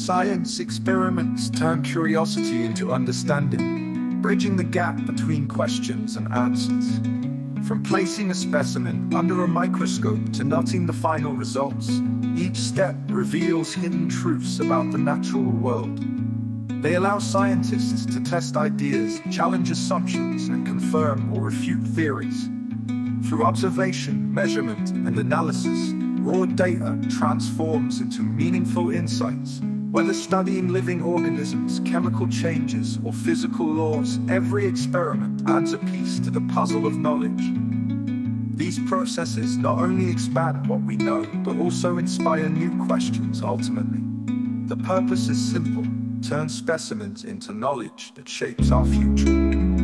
Science experiments turn curiosity into understanding, bridging the gap between questions and answers. From placing a specimen under a microscope to noting the final results, each step reveals hidden truths about the natural world. They allow scientists to test ideas, challenge assumptions, and confirm or refute theories. Through observation, measurement, and analysis, raw data transforms into meaningful insights. Whether studying living organisms, chemical changes, or physical laws, every experiment adds a piece to the puzzle of knowledge. These processes not only expand what we know, but also inspire new questions ultimately. The purpose is simple: turn specimens into knowledge that shapes our future.